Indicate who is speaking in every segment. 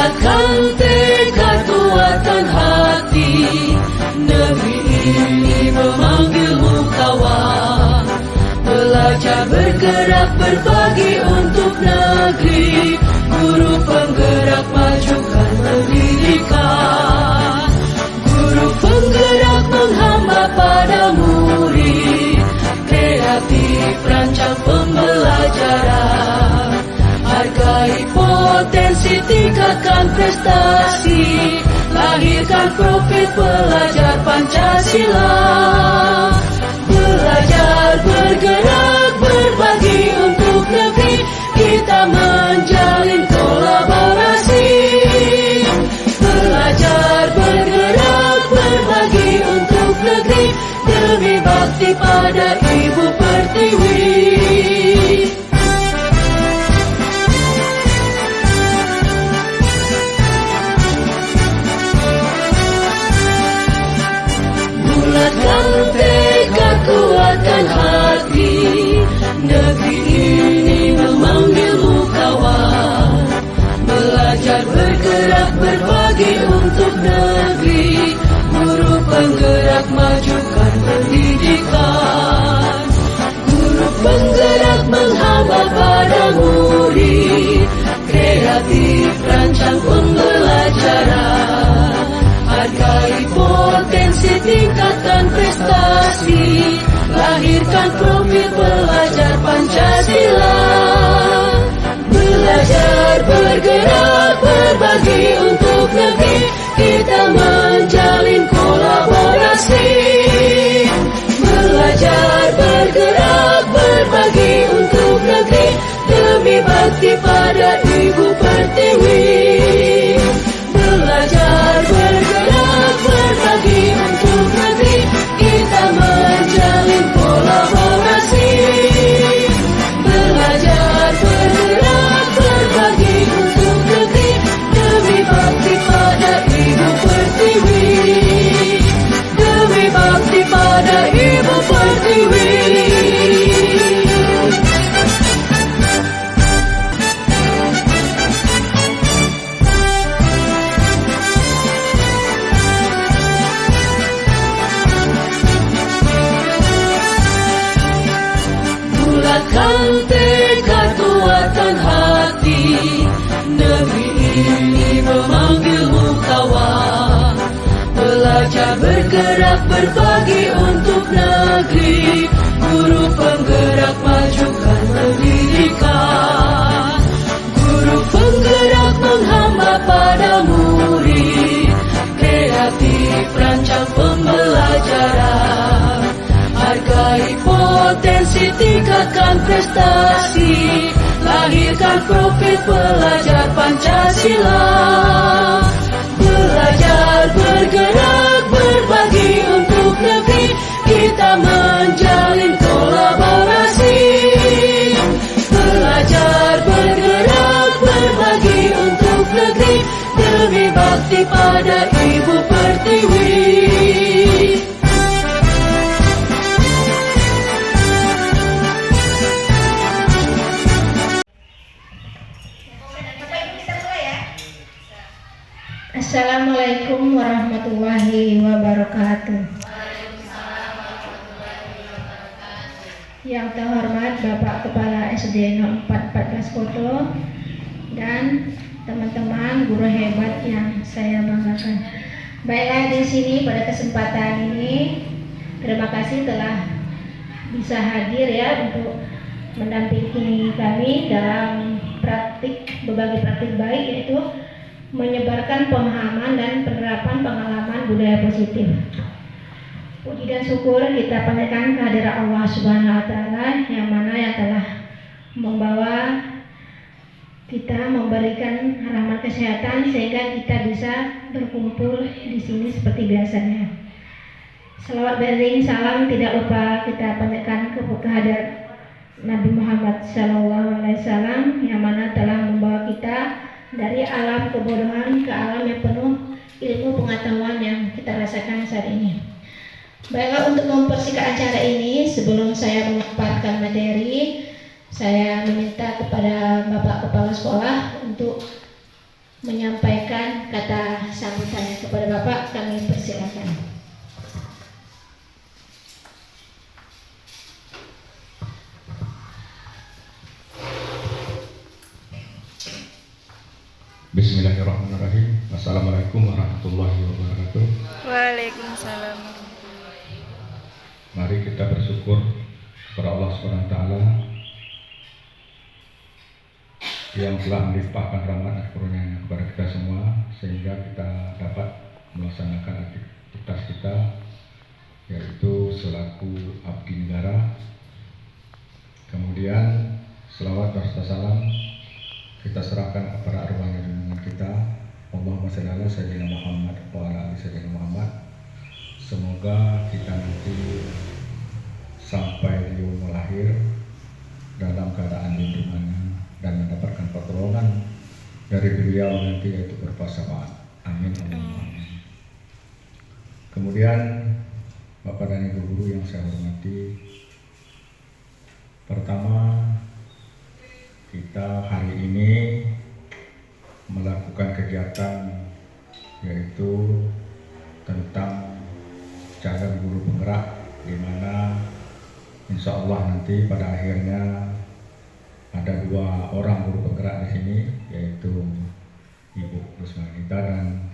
Speaker 1: Bulatkan tekad kuatkan hati, negeri ini memanggilmu kawan. Belajar bergerak berbagi untuk negeri, guru penggerak majukan pendidikan. Guru penggerak menghamba pada murid, kreatif rancang pembelajaran. Hargai potensi, tingkatkan prestasi, lahirkan profil pelajar Pancasila. Belajar bergerak berbagi untuk negeri, kita menjalin kolaborasi. Belajar bergerak berbagi untuk negeri, demi bakti pada Ibu Pertiwi. Bulatkan tekad kuatkan hati, negeri ini memanggilmu kawan. Belajar bergerak berbagi untuk negeri, guru penggerak majukan pendidikan. Guru penggerak menghamba pada murid, kreatif rancang pembelajaran. Hargai potensi, tingkatkan prestasi, lahirkan profil pelajar Pancasila. Belajar bergerak berbagi untuk negeri, kita menjalin kolaborasi. Belajar bergerak berbagi untuk negeri, demi bakti pada Ibu Pertiwi. Belajar bergerak berbagi untuk negeri, kita menjalin kolaborasi. Belajar bergerak berbagi untuk negeri, demi bakti pada Ibu Pertiwi. Demi bakti pada Ibu Pertiwi. Bulatkan tekad kuatkan hati, negeri ini memanggilmu kawan. Belajar bergerak berbagi untuk negeri, guru penggerak majukan pendidikan. Guru penggerak menghamba pada murid, kreatif rancang pembelajaran. Hargai potensi, tingkatkan prestasi, lahirkan profil pelajar Pancasila. Belajar bergerak berbagi untuk negeri, kita menjalin kolaborasi. Belajar bergerak berbagi untuk negeri, demi bakti pada Ibu Pertiwi.
Speaker 2: Assalamualaikum warahmatullahi wabarakatuh. Yang terhormat Bapak Kepala SD 0414 Koto dan teman-teman guru hebat yang saya banggakan. Baiklah, di sini pada kesempatan ini terima kasih telah bisa hadir ya untuk mendampingi kami dalam berbagi praktik baik, yaitu menyebarkan pemahaman dan penerapan pengalaman budaya positif. Puji dan syukur kita panjatkan kehadirat Allah Subhanahu wa Ta'ala, yang mana yang telah membawa kita, memberikan rahmat kesehatan sehingga kita bisa berkumpul di sini seperti biasanya. Selawat beriring salam tidak lupa kita panjatkan kehadirat Nabi Muhammad SAW, yang mana telah membawa kita dari alam kebodohan ke alam yang penuh ilmu pengetahuan yang kita rasakan saat ini. Baiklah, untuk mempersingkat acara ini, sebelum saya memaparkan materi, saya meminta kepada Bapak Kepala Sekolah untuk menyampaikan kata sambutan kepada Bapak, kami persilakan.
Speaker 3: Bismillahirrahmanirrahim. Assalamualaikum warahmatullahi wabarakatuh.
Speaker 4: Waalaikumsalam.
Speaker 3: Mari kita bersyukur kepada Allah SWT yang telah melimpahkan rahmat dan karunia-Nya kepada kita semua sehingga kita dapat melaksanakan aktivitas kita, yaitu selaku abdi negara. Kemudian selawat serta salam kita serahkan kepada arwahnya junjungan kita, Allahumma shalli ala sayyidina Muhammad wa ala ali sayyidina Muhammad. Semoga kita nanti sampai di umur lahir dalam keadaan lindungannya dan mendapatkan pertolongan dari beliau nanti, yaitu berupa syafaat. Amin. Amin. Kemudian Bapak dan Ibu guru yang saya hormati, pertama, kita hari ini melakukan kegiatan yaitu tentang cara guru penggerak, di mana insya Allah nanti pada akhirnya ada 2 orang guru penggerak di sini, yaitu Ibu Rusmanita dan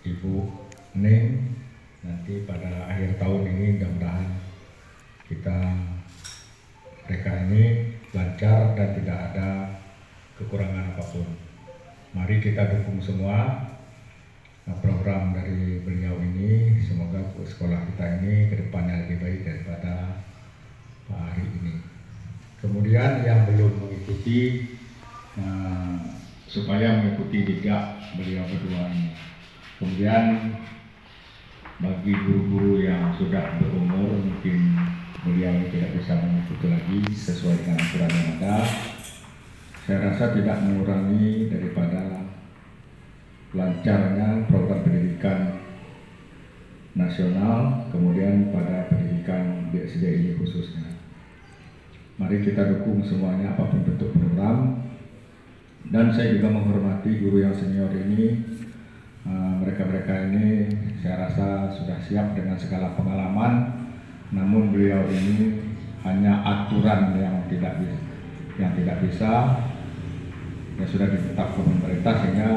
Speaker 3: Ibu Ning. Nanti pada akhir tahun ini mudah-mudahan mereka ini lancar dan tidak ada kekurangan apapun. Mari kita dukung semua program dari beliau ini. Semoga sekolah kita ini ke depannya lebih baik daripada hari ini. Kemudian yang belum mengikuti, supaya mengikuti jejak beliau berdua ini. Kemudian bagi guru-guru yang sudah berumur, mungkin beliau tidak bisa mengikuti lagi sesuai dengan aturan yang ada. Saya rasa tidak mengurangi daripada lancarnya program pendidikan nasional, kemudian pada pendidikan BSD ini khususnya. Mari kita dukung semuanya apapun bentuk program. Dan saya juga menghormati guru yang senior ini. Mereka-mereka ini saya rasa sudah siap dengan segala pengalaman. Namun beliau ini hanya aturan yang tidak bisa, yang sudah ditetapkan pemerintah, sehingga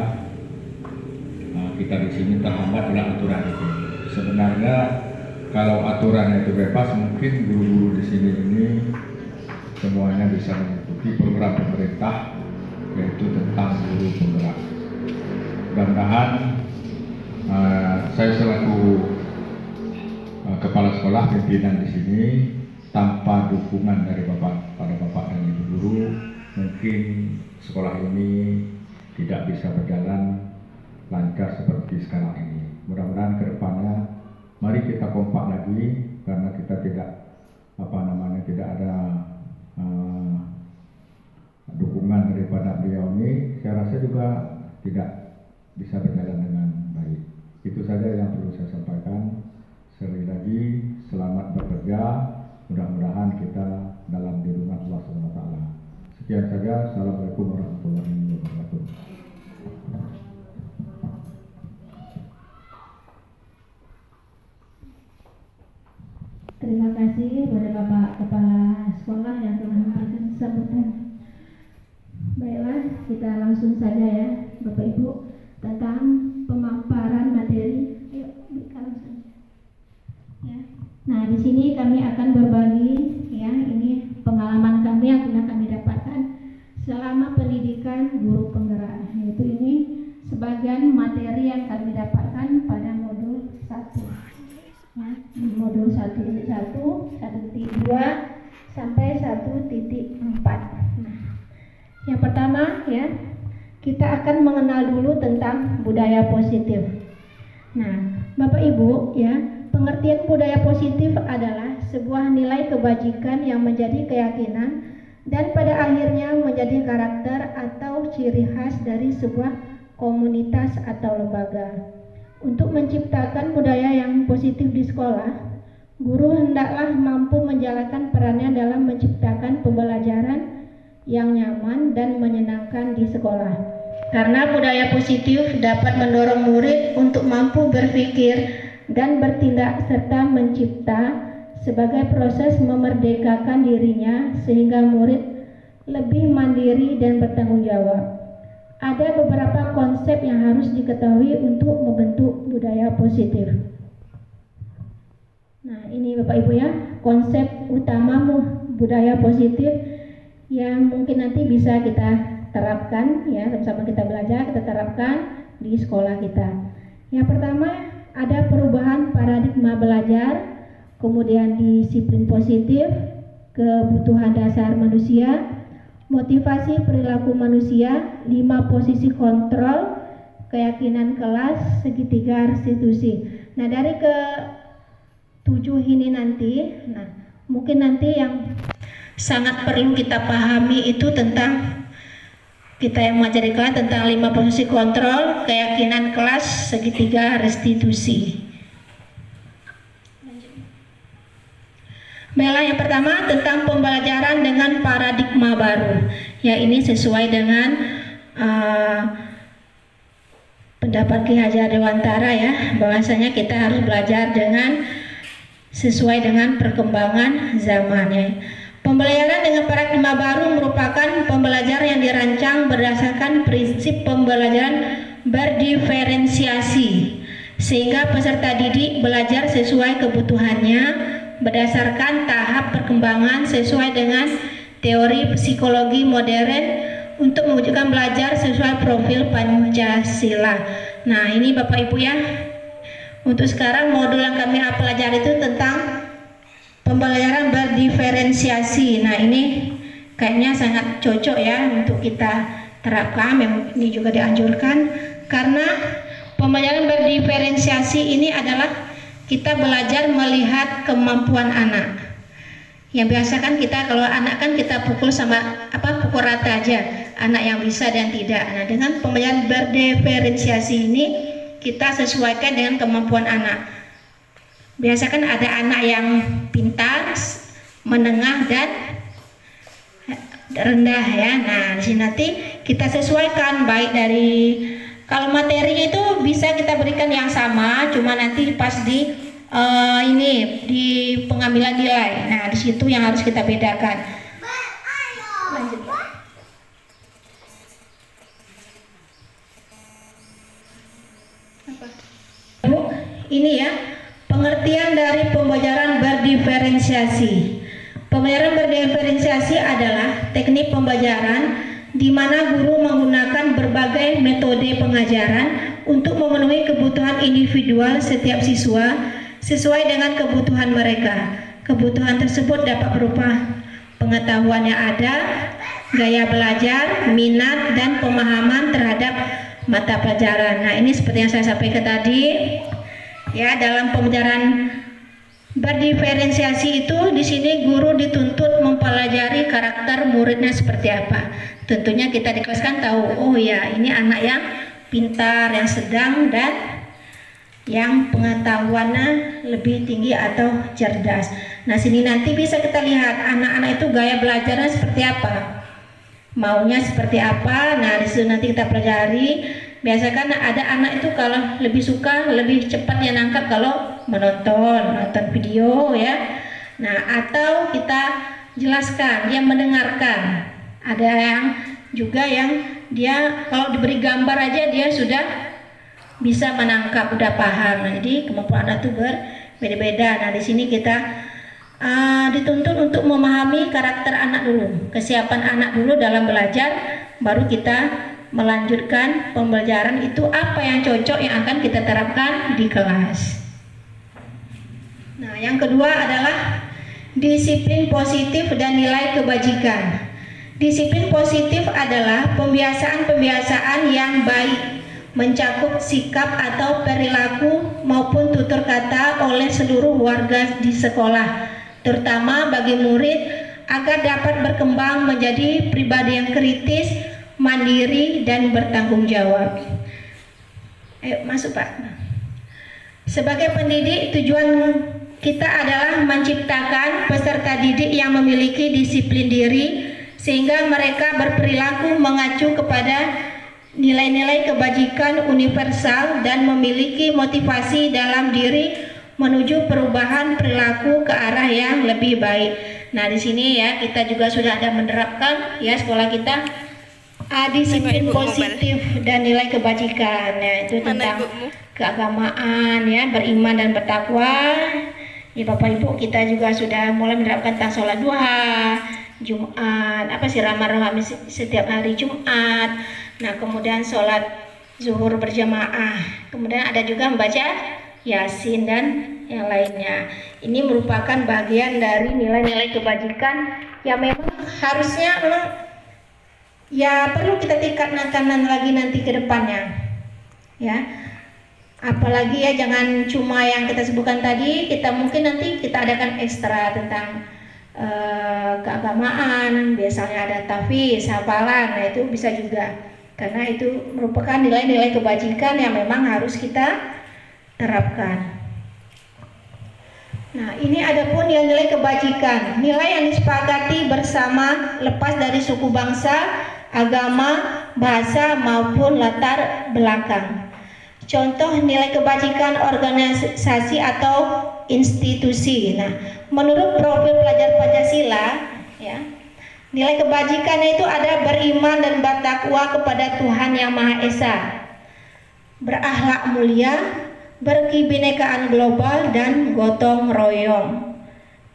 Speaker 3: kita di sini terhambat oleh aturan itu. Sebenarnya kalau aturannya itu bebas, mungkin guru-guru di sini ini semuanya bisa mengikuti program pemerintah, yaitu tentang guru penggerak. Mudah-mudahan saya selaku kepala sekolah, pimpinan di sini, tanpa dukungan dari bapak dan ibu guru, mungkin sekolah ini tidak bisa berjalan lancar seperti sekarang ini. Mudah-mudahan ke depannya mari kita kompak lagi, karena kita tidak ada dukungan daripada beliau ini, saya rasa juga tidak bisa berjalan dengan baik. Itu saja yang perlu saya sampaikan. Sekali lagi selamat bekerja, mudah-mudahan kita dalam lindungan Allah SWT. Sekian saja. Assalamualaikum warahmatullahi wabarakatuh.
Speaker 2: Terima kasih kepada Bapak Kepala Sekolah yang telah memberikan sambutan. Baiklah, kita langsung saja ya Bapak Ibu tentang pemaparan materi. Ayo, kita langsung. Ya. Nah, di sini kami akan berbagi ya, ini pengalaman kami yang pernah kami dapatkan selama pendidikan guru penggerak. Yaitu ini sebagian materi yang kami dapatkan pada modul 1. Ya, modul 1.1, 1.2 sampai 1.4. Nah, yang pertama ya, kita akan mengenal dulu tentang budaya positif. Nah, Bapak Ibu ya, pengertian budaya positif adalah sebuah nilai kebajikan yang menjadi keyakinan dan pada akhirnya menjadi karakter atau ciri khas dari sebuah komunitas atau lembaga. Untuk menciptakan budaya yang positif di sekolah, guru hendaklah mampu menjalankan perannya dalam menciptakan pembelajaran yang nyaman dan menyenangkan di sekolah. Karena budaya positif dapat mendorong murid untuk mampu berpikir dan bertindak serta mencipta sebagai proses memerdekakan dirinya sehingga murid lebih mandiri dan bertanggung jawab. Ada beberapa konsep yang harus diketahui untuk membentuk budaya positif. Nah, ini Bapak Ibu ya, konsep utama budaya positif yang mungkin nanti bisa kita terapkan ya, sama-sama kita belajar, kita terapkan di sekolah kita. Yang pertama, ada perubahan paradigma belajar, kemudian disiplin positif, kebutuhan dasar manusia, motivasi perilaku manusia, 5 posisi kontrol, keyakinan kelas, segitiga restitusi. Nah, dari ke-7 ini nanti, nah mungkin nanti yang sangat perlu kita pahami itu tentang kita yang mengajari kelas tentang 5 posisi kontrol, keyakinan kelas, segitiga restitusi. Baiklah, yang pertama tentang pembelajaran dengan paradigma baru. Ya, ini sesuai dengan pendapat Ki Hajar Dewantara ya, bahwasanya kita harus belajar dengan sesuai dengan perkembangan zaman ya. Pembelajaran dengan paradigma baru merupakan pembelajaran yang dirancang berdasarkan prinsip pembelajaran berdiferensiasi, sehingga peserta didik belajar sesuai kebutuhannya berdasarkan tahap perkembangan sesuai dengan teori psikologi modern untuk mewujudkan belajar sesuai profil Pancasila. Nah, ini Bapak Ibu ya, untuk sekarang modul yang kami pelajari itu tentang pembelajaran berdiferensiasi. Nah, ini kayaknya sangat cocok ya untuk kita terapkan. Ini juga dianjurkan karena pembelajaran berdiferensiasi ini adalah kita belajar melihat kemampuan anak. Yang biasa kan kita kalau anak kan kita pukul pukul rata aja, anak yang bisa dan tidak. Nah, dengan pembelajaran berdiferensiasi ini kita sesuaikan dengan kemampuan anak. Biasa kan ada anak yang pintar, menengah dan rendah ya. Nah, di sini nanti kita sesuaikan baik dari kalau materi itu bisa kita berikan yang sama, cuma nanti pas di di pengambilan nilai. Nah, di situ yang harus kita bedakan. Lanjut. Ini ya, pengertian dari pembelajaran berdiferensiasi. Pembelajaran berdiferensiasi adalah teknik pembelajaran di mana guru menggunakan berbagai metode pengajaran untuk memenuhi kebutuhan individual setiap siswa sesuai dengan kebutuhan mereka. Kebutuhan tersebut dapat berupa pengetahuan yang ada, gaya belajar, minat, dan pemahaman terhadap mata pelajaran. Nah, ini seperti yang saya sampaikan tadi. Ya, dalam pembelajaran berdiferensiasi itu di sini guru dituntut mempelajari karakter muridnya seperti apa. Tentunya kita di kelas kan tahu, oh ya ini anak yang pintar, yang sedang, dan yang pengetahuannya lebih tinggi atau cerdas. Nah, sini nanti bisa kita lihat anak-anak itu gaya belajarnya seperti apa, maunya seperti apa. Nah, di situ nanti kita pelajari. Biasakan ada anak itu kalau lebih suka, lebih cepat dia nangkap kalau nonton video ya. Nah, atau kita jelaskan, dia mendengarkan. Ada yang juga yang dia kalau diberi gambar aja dia sudah bisa menangkap, udah paham. Nah, jadi kemampuan anak itu berbeda-beda. Nah, di sini kita dituntut untuk memahami karakter anak dulu, kesiapan anak dulu dalam belajar, baru kita melanjutkan pembelajaran itu apa yang cocok yang akan kita terapkan di kelas. Nah, yang kedua adalah disiplin positif dan nilai kebajikan. Disiplin positif adalah pembiasaan-pembiasaan yang baik, mencakup sikap atau perilaku maupun tutur kata oleh seluruh warga di sekolah, terutama bagi murid agar dapat berkembang menjadi pribadi yang kritis, mandiri, dan bertanggung jawab. Masuk Pak. Sebagai pendidik, tujuan kita adalah menciptakan peserta didik yang memiliki disiplin diri sehingga mereka berperilaku mengacu kepada nilai-nilai kebajikan universal dan memiliki motivasi dalam diri menuju perubahan perilaku ke arah yang lebih baik. Nah, di sini ya kita juga sudah ada menerapkan ya sekolah kita disiplin positif dan nilai kebajikan. Ya, itu tentang keagamaan ya, beriman dan bertakwa. Ya Bapak Ibu, kita juga sudah mulai menerapkan tentang sholat duha, Jumat, sirama-rama setiap hari Jumat. Nah, kemudian sholat zuhur berjamaah. Kemudian ada juga membaca Yasin dan yang lainnya. Ini merupakan bagian dari nilai-nilai kebajikan yang memang harusnya ya perlu kita tingkatkan lagi nanti ke depannya. Ya. Apalagi ya jangan cuma yang kita sebutkan tadi, kita mungkin nanti kita adakan ekstra tentang keagamaan, biasanya ada tahfiz, hafalan, nah itu bisa juga. Karena itu merupakan nilai-nilai kebajikan yang memang harus kita terapkan. Nah, ini adapun nilai-nilai kebajikan, nilai yang disepakati bersama lepas dari suku bangsa, agama, bahasa maupun latar belakang. Contoh nilai kebajikan organisasi atau institusi. Nah, menurut profil pelajar Pancasila, ya, nilai kebajikannya itu ada beriman dan bertakwa kepada Tuhan Yang Maha Esa, berakhlak mulia, berkebinekaan global dan gotong royong.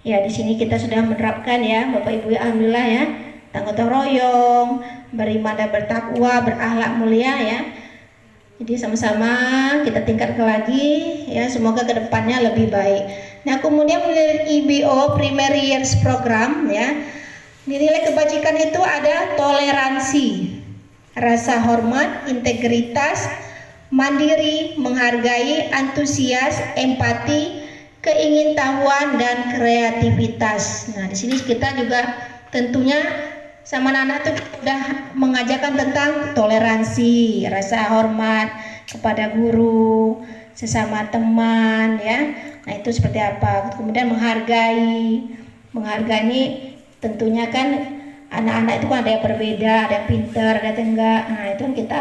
Speaker 2: Ya, di sini kita sudah menerapkan ya, Bapak Ibu, alhamdulillah ya, tentang gotong royong, beriman dan bertakwa, berakhlak mulia ya. Jadi sama-sama kita tingkatkan lagi ya, semoga kedepannya lebih baik. Nah, kemudian menurut IBO Primary Years Program ya, nilai kebajikan itu ada toleransi, rasa hormat, integritas, mandiri, menghargai, antusias, empati, keingintahuan dan kreativitas. Nah, di sini kita juga tentunya sama anak-anak itu sudah mengajarkan tentang toleransi, rasa hormat kepada guru, sesama teman ya. Nah, itu seperti apa? Kemudian menghargai ini tentunya kan anak-anak itu kan ada yang berbeda, ada yang pintar, ada yang enggak. Nah, itu kan kita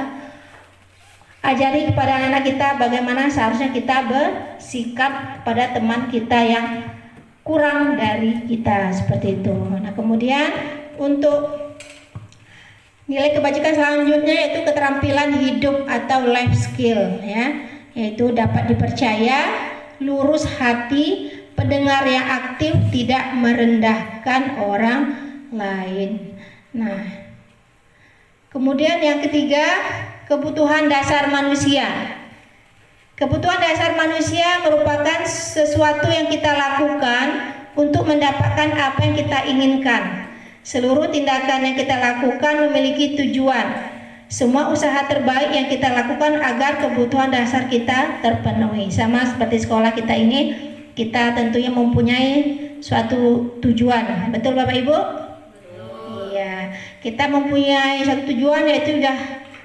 Speaker 2: ajari kepada anak-anak kita bagaimana seharusnya kita bersikap pada teman kita yang kurang dari kita, seperti itu. Nah, kemudian untuk nilai kebajikan selanjutnya yaitu keterampilan hidup atau life skill ya, yaitu dapat dipercaya, lurus hati, pendengar yang aktif, tidak merendahkan orang lain. Nah, kemudian yang ketiga, kebutuhan dasar manusia. Kebutuhan dasar manusia merupakan sesuatu yang kita lakukan untuk mendapatkan apa yang kita inginkan. Seluruh tindakan yang kita lakukan memiliki tujuan. Semua usaha terbaik yang kita lakukan agar kebutuhan dasar kita terpenuhi. Sama seperti sekolah kita ini, kita tentunya mempunyai suatu tujuan. Betul Bapak Ibu? Iya, kita mempunyai suatu tujuan, yaitu sudah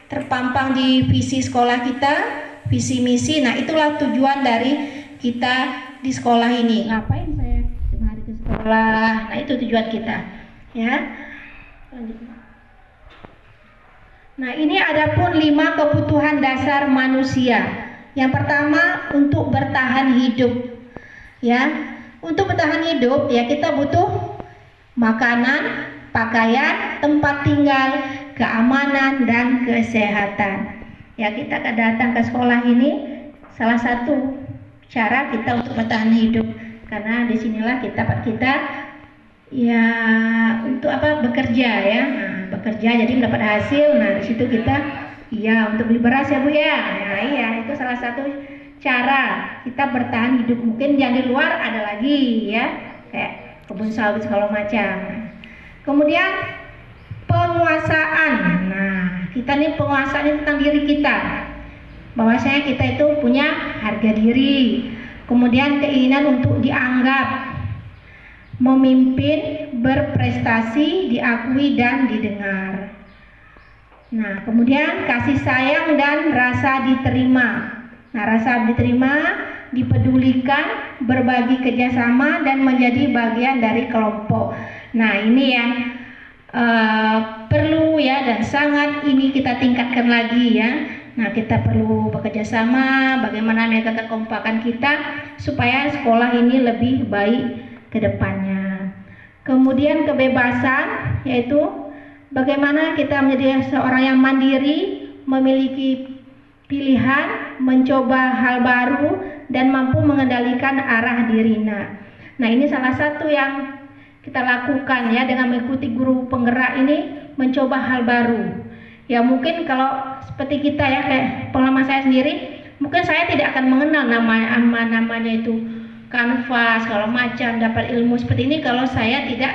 Speaker 2: terpampang di visi sekolah kita, visi misi. Nah, itulah tujuan dari kita di sekolah ini. Ngapain saya hari ke sekolah? Nah, itu tujuan kita. Ya, nah ini adapun 5 kebutuhan dasar manusia. Yang pertama, untuk bertahan hidup. Ya, untuk bertahan hidup ya kita butuh makanan, pakaian, tempat tinggal, keamanan dan kesehatan. Ya, kita datang ke sekolah ini salah satu cara kita untuk bertahan hidup, karena disinilah kita ya untuk bekerja ya, bekerja jadi mendapat hasil. Nah, di situ kita ya untuk beli beras ya Bu ya. Nah, iya, itu salah satu cara kita bertahan hidup. Mungkin yang di luar ada lagi ya, kayak kebun sawit segala macam. Kemudian penguasaan. Nah, kita nih penguasaan tentang diri kita, bahwasanya kita itu punya harga diri. Kemudian keinginan untuk dianggap, memimpin, berprestasi, diakui dan didengar. Nah, kemudian kasih sayang dan rasa diterima. Nah, rasa diterima, dipedulikan, berbagi kerjasama dan menjadi bagian dari kelompok. Nah, ini yang perlu perlu ya, dan sangat ini kita tingkatkan lagi ya. Nah, kita perlu bekerja sama bagaimana menjaga kekompakan kita supaya sekolah ini lebih baik ke depannya. Kemudian kebebasan, yaitu bagaimana kita menjadi seorang yang mandiri, memiliki pilihan, mencoba hal baru, dan mampu mengendalikan arah diri. Nah, ini salah satu yang kita lakukan ya, dengan mengikuti guru penggerak ini, mencoba hal baru. Ya mungkin kalau seperti kita ya, kayak pengalaman saya sendiri, mungkin saya tidak akan mengenal namanya itu kanvas, kalau macam dapat ilmu seperti ini kalau saya tidak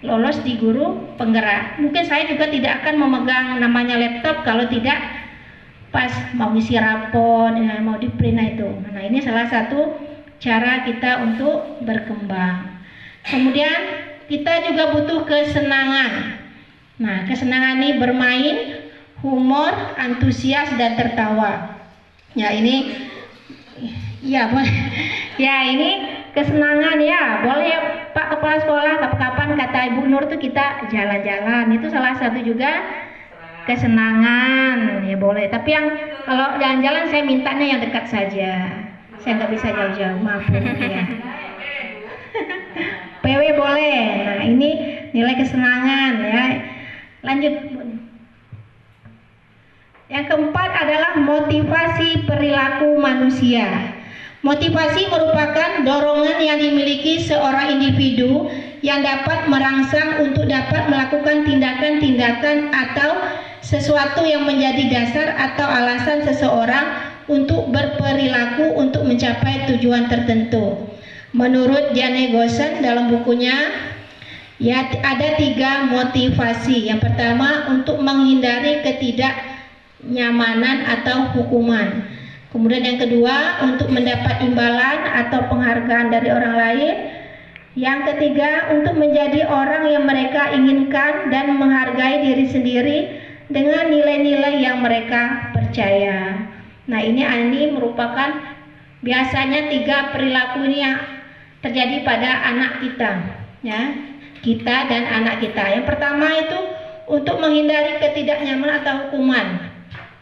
Speaker 2: lolos di guru penggerak. Mungkin saya juga tidak akan memegang namanya laptop kalau tidak pas mau ngisi rapor, mau di print itu. Nah, ini salah satu cara kita untuk berkembang. Kemudian kita juga butuh kesenangan. Nah, kesenangan ini bermain, humor, antusias, dan tertawa. Ya ini, ya boleh. Ya ini kesenangan ya, boleh ya Pak Kepala Sekolah. Kapan-kapan kata Ibu Nur tuh kita jalan-jalan. Itu salah satu juga kesenangan. Ya boleh. Tapi yang kalau jalan-jalan saya mintanya yang dekat saja. Saya nggak bisa jauh-jauh, maaf ya. PW boleh. Nah ini nilai kesenangan ya. Lanjut. Yang keempat adalah motivasi perilaku manusia. Motivasi merupakan dorongan yang dimiliki seorang individu yang dapat merangsang untuk dapat melakukan tindakan-tindakan atau sesuatu yang menjadi dasar atau alasan seseorang untuk berperilaku untuk mencapai tujuan tertentu. Menurut Jane Gosen dalam bukunya, ya ada 3 motivasi. Yang pertama untuk menghindari ketidaknyamanan atau hukuman. Kemudian yang kedua untuk mendapat imbalan atau penghargaan dari orang lain. Yang ketiga untuk menjadi orang yang mereka inginkan dan menghargai diri sendiri dengan nilai-nilai yang mereka percaya. Nah ini merupakan biasanya 3 perilaku ini yang terjadi pada anak kita, ya, kita dan anak kita. Yang pertama itu untuk menghindari ketidaknyamanan atau hukuman.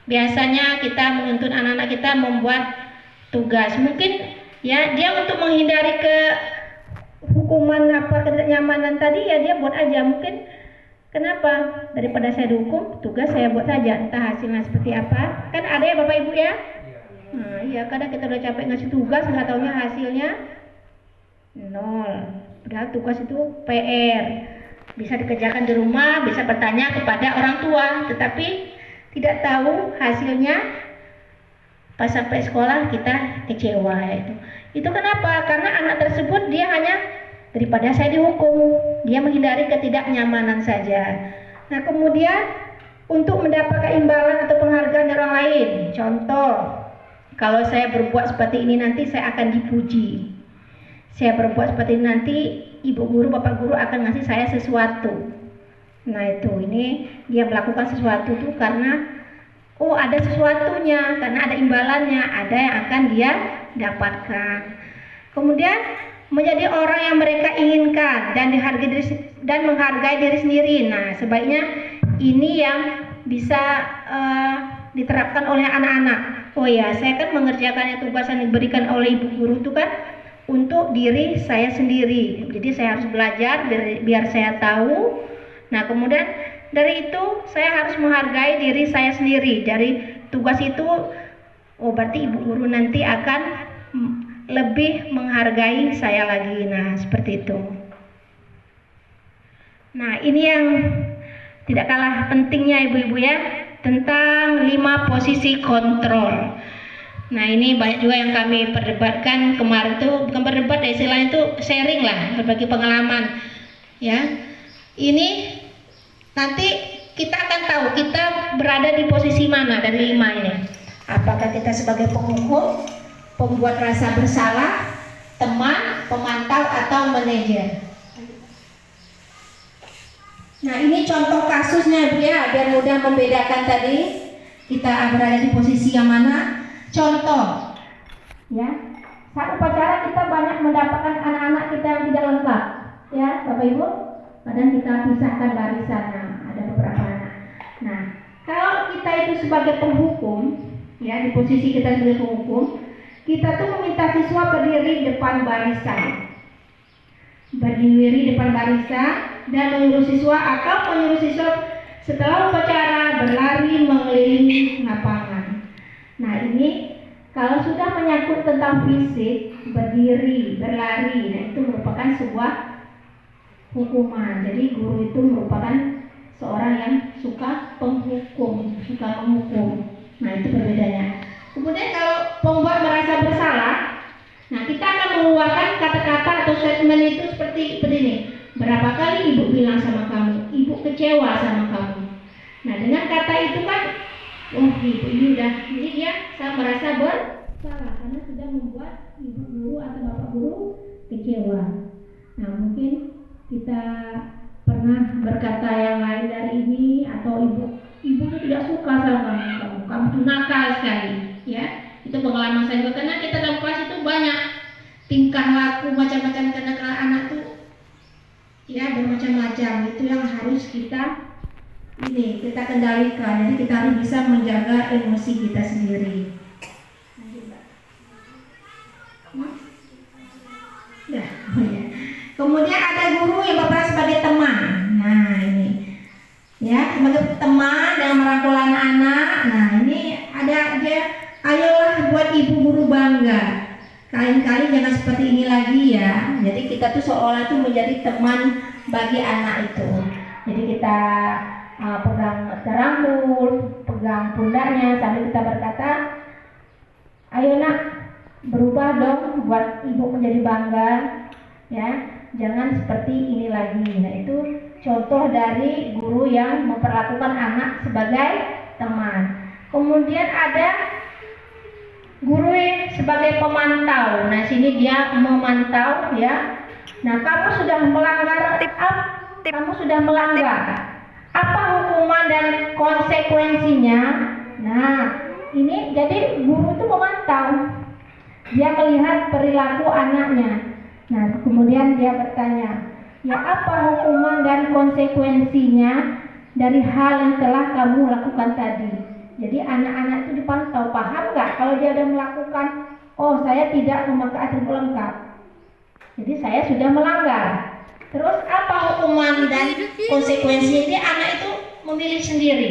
Speaker 2: Biasanya kita menuntut anak-anak kita membuat tugas. Mungkin ya dia untuk menghindari ke hukuman apa ketidaknyamanan tadi ya dia buat aja. Mungkin kenapa? Daripada saya dihukum, tugas saya buat saja. Entah hasilnya seperti apa. Kan ada ya Bapak Ibu ya? Nah, iya kadang kita udah capek ngasih tugas nggak taunya hasilnya 0. Padahal tugas itu PR. Bisa dikerjakan di rumah, bisa bertanya kepada orang tua, tetapi tidak tahu hasilnya pas sampai sekolah kita kecewa itu. Itu kenapa? Karena anak tersebut dia hanya daripada saya dihukum, dia menghindari ketidaknyamanan saja. Nah, kemudian untuk mendapatkan imbalan atau penghargaan dari orang lain. Contoh, kalau saya berbuat seperti ini nanti saya akan dipuji. Saya berbuat seperti ini nanti ibu guru, bapak guru akan ngasih saya sesuatu. Nah itu, ini dia melakukan sesuatu itu karena ada sesuatunya, karena ada imbalannya, ada yang akan dia dapatkan. Kemudian menjadi orang yang mereka inginkan dan menghargai diri sendiri. Nah sebaiknya ini yang bisa diterapkan oleh anak-anak. Oh ya, saya kan mengerjakan tugas yang diberikan oleh ibu guru itu kan untuk diri saya sendiri. Jadi saya harus belajar biar saya tahu. Nah kemudian dari itu saya harus menghargai diri saya sendiri. Dari tugas itu, berarti ibu guru nanti akan lebih menghargai saya lagi. Nah seperti itu. Nah ini yang tidak kalah pentingnya ibu-ibu ya, tentang 5 posisi kontrol. Nah ini banyak juga yang kami perdebatkan kemarin tuh, bukan berdebat ya istilahnya itu sharing lah, berbagi pengalaman ya. Ini nanti kita akan tahu kita berada di posisi mana dari 5 ini. Apakah kita sebagai penghukum, pembuat rasa bersalah, teman, pemantau, atau manajer. Nah ini contoh kasusnya Bu ya, biar mudah membedakan tadi kita berada di posisi yang mana. Contoh ya, saat upacara kita banyak mendapatkan anak-anak kita yang tidak lengkap ya Bapak Ibu. Kadang kita pisahkan barisannya, ada beberapa anak. Nah, kalau kita itu sebagai penghukum, ya di posisi kita sebagai penghukum, kita tuh meminta siswa berdiri depan barisan. Berdiri depan barisan dan menyuruh siswa atau menyuruh siswa setelah upacara berlari mengelilingi lapangan. Nah, ini kalau sudah menyangkut tentang fisik, berdiri, berlari, nah itu merupakan sebuah hukuman. Jadi guru itu merupakan seorang yang suka penghukum, suka menghukum. Nah, itu perbedaannya. Kemudian kalau pembuat merasa bersalah, nah kita akan mengeluarkan kata-kata atau statement itu seperti ini. Berapa kali ibu bilang sama kamu, ibu kecewa sama kamu. Nah, dengan kata itu kan, oh ibu ini udah, jadi dia merasa bersalah karena sudah membuat ibu guru atau bapak guru kecewa. Nah, mungkin kita pernah berkata yang lain dari ini, atau ibu itu tidak suka sama kamu tuh nakal sekali, ya. Itu pengalaman saya juga, karena kita dalam kelas itu banyak tingkah laku macam-macam kenakalan anak tuh, ya bermacam-macam. Itu yang harus kita kendalikan. Jadi kita harus bisa menjaga emosi kita sendiri. Ya. Kemudian ada guru yang berperan sebagai teman. Nah, ini ya, sebagai teman yang merangkul anak-anak. Nah, ini ada dia, ayolah buat ibu guru bangga. Kali-kali jangan seperti ini lagi ya. Jadi kita tuh seolah tuh menjadi teman bagi anak itu. Jadi kita pegang rambut, pegang pundaknya sambil kita berkata, ayo nak, berubah dong buat ibu menjadi bangga, ya. Jangan seperti ini lagi. Nah, itu contoh dari guru yang memperlakukan anak sebagai teman. Kemudian ada guru sebagai pemantau. Nah, sini dia memantau, ya. Nah, kamu sudah melanggar, kamu sudah melanggar. Apa hukuman dan konsekuensinya? Nah, ini jadi guru itu memantau. Dia melihat perilaku anaknya. Nah, kemudian dia bertanya, ya apa hukuman dan konsekuensinya dari hal yang telah kamu lakukan tadi? Jadi anak-anak itu dipantau, paham nggak kalau dia sudah melakukan, oh saya tidak memakai atribut lengkap, jadi saya sudah melanggar. Terus apa hukuman dan konsekuensinya? Ini anak itu memilih sendiri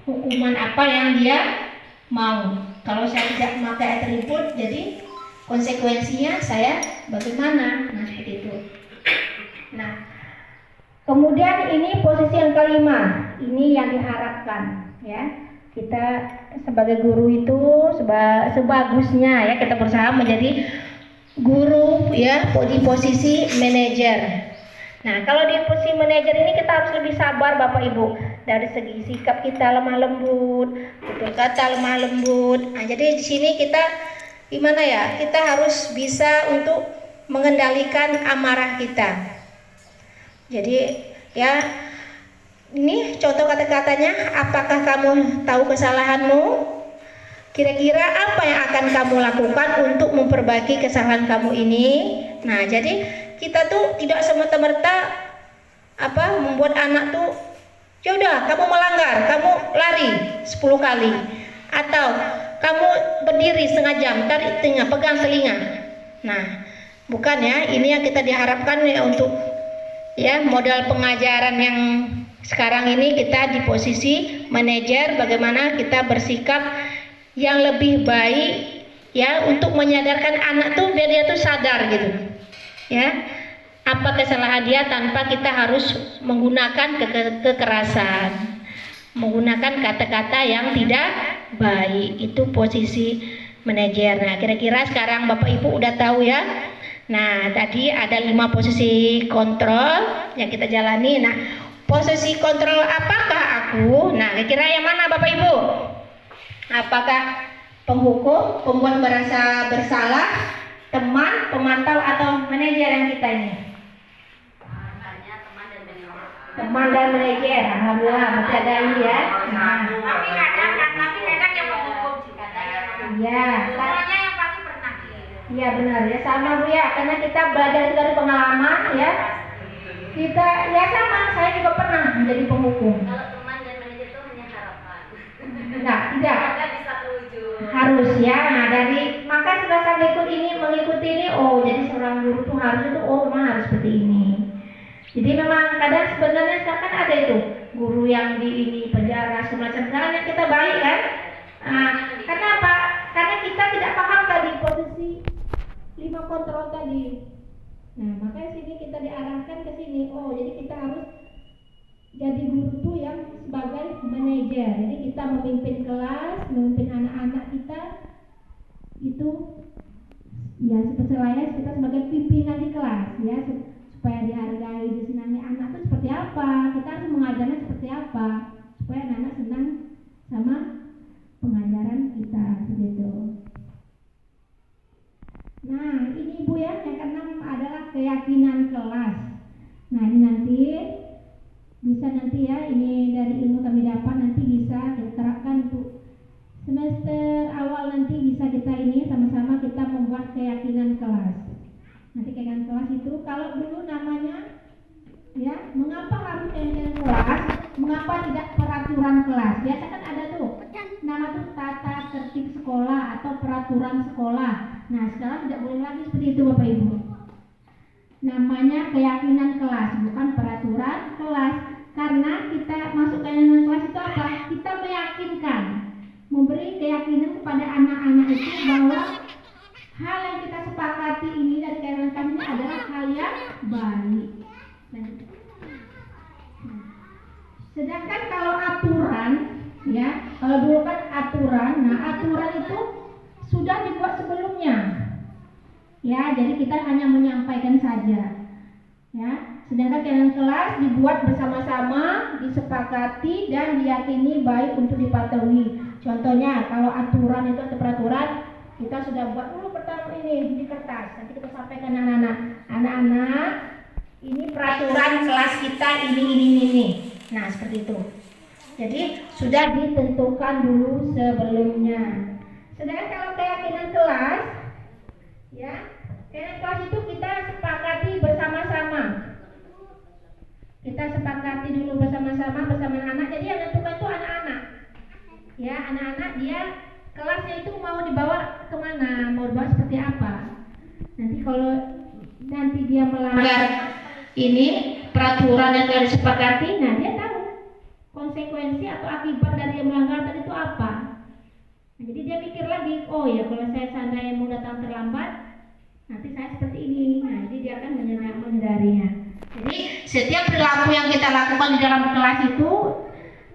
Speaker 2: hukuman apa yang dia mau. Kalau saya tidak memakai atribut, jadi konsekuensinya saya bagaimana? Nah, seperti itu. Nah, kemudian ini posisi yang kelima. Ini yang diharapkan, ya. Kita sebagai guru itu sebagusnya, ya, kita berusaha menjadi guru, ya, di posisi manajer. Nah, kalau di posisi manajer ini kita harus lebih sabar, Bapak Ibu. Dari segi sikap kita lemah lembut, tutur kata lemah lembut. Nah, jadi di sini kita gimana ya? Kita harus bisa untuk mengendalikan amarah kita. Jadi ya, ini contoh kata-katanya. Apakah kamu tahu kesalahanmu? Kira-kira apa yang akan kamu lakukan untuk memperbaiki kesalahan kamu ini? Nah, jadi kita tuh tidak semerta-merta membuat anak tuh, ya udah kamu melanggar, kamu lari 10 kali, atau kamu berdiri setengah jam, tarik telinga, pegang telinga. Nah, bukan ya, ini yang kita diharapkan ya untuk ya modal pengajaran yang sekarang ini kita di posisi manajer, bagaimana kita bersikap yang lebih baik ya untuk menyadarkan anak tuh biar dia tuh sadar gitu. Ya, apa kesalahan dia tanpa kita harus menggunakan kekerasan, menggunakan kata-kata yang tidak baik. Itu posisi manajer. Nah, kira-kira sekarang Bapak Ibu udah tahu ya. Nah, tadi ada 5 posisi kontrol yang kita jalani. Nah, posisi kontrol apakah aku? Nah, kira-kira yang mana Bapak Ibu? Apakah penghukum, pembuat merasa bersalah, teman, pemantau, atau manajer yang kita ini? Teman dan manajer. Alhamdulillah, masih ada ini ya. Nah.
Speaker 5: Tapi kadang yang menghukum juga.
Speaker 2: Iya.
Speaker 5: Semuanya yang pasti pernah.
Speaker 2: Iya benar ya, sama Bu ya, karena kita belajar dari pengalaman ya. Kita ya sama, saya juga pernah menjadi penghukum.
Speaker 5: Kalau teman dan manajer itu hanya
Speaker 2: Enggak, tidak.
Speaker 5: Ada bisa terwujud.
Speaker 2: Harus ya. Nah, dari maka setelah saya mengikuti ini, oh jadi seorang guru tuh harus itu, oh memang harus seperti ini. Jadi memang kadang sebenarnya sekarang kan ada itu guru yang di ini penjara semacam sekarang yang kita baik kan. Karena apa? Karena kita tidak paham tadi posisi 5 kontrol tadi. Nah, makanya sini kita diarahkan ke sini. Oh, jadi kita harus jadi guru tuh yang sebagai manajer. Jadi kita memimpin kelas, memimpin anak-anak kita itu ya seperti kita sebagai pimpinan di kelas ya, supaya dihargai, disenangi anak itu seperti apa. Kita harus mengajarnya seperti apa supaya anak-anak senang sama pengajaran kita begitu. Nah, ini Ibu ya, yang keenam adalah keyakinan kelas. Nah, ini nanti bisa nanti ya, ini dari ilmu kami dapat nanti bisa kita terapkan untuk semester awal nanti bisa kita ini sama-sama kita membuat keyakinan kelas. Nanti keyakinan kelas itu kalau dulu namanya ya, mengapa harus keyakinan kelas? Mengapa tidak peraturan kelas? Biasa kan ada tuh nama tuh tata tertib sekolah atau peraturan sekolah. Nah, sekarang tidak boleh lagi seperti itu Bapak Ibu. Namanya keyakinan kelas, bukan peraturan kelas. Karena kita masuk keyakinan kelas itu apa? Kita meyakinkan, memberi keyakinan kepada anak-anak itu bahwa hal yang kita sepakati ini dari keyakinan kelas ini adalah hal yang baik. Sedangkan kalau aturan, ya, kalau dulu kan aturan, nah aturan itu sudah dibuat sebelumnya, ya, jadi kita hanya menyampaikan saja, ya. Sedangkan keyakinan kelas dibuat bersama-sama, disepakati dan diyakini baik untuk dipatuhi. Contohnya, kalau aturan itu atau peraturan, kita sudah buat dulu pertama ini di kertas, nanti kita sampaikan anak-anak, ini peraturan kelas kita ini. Nah, seperti itu. Jadi sudah ditentukan dulu sebelumnya. Sedangkan kalau keyakinan kelas, ya, keyakinan kelas itu kita sepakati bersama-sama. Kita sepakati dulu bersama-sama bersama anak. Jadi yang menentukan itu anak-anak. Ya, anak-anak dia kelasnya itu mau dibawa kemana, mau dibawa seperti apa. Nanti kalau nanti dia melanggar ini peraturan yang telah disepakati, nah dia tahu konsekuensi atau akibat dari yang melanggar tadi itu apa. Nah, jadi dia mikir lagi, oh ya kalau saya seandainya mau datang terlambat, nanti saya seperti ini. Nah, jadi dia akan menyadarinya. Jadi setiap perilaku yang kita lakukan di dalam kelas itu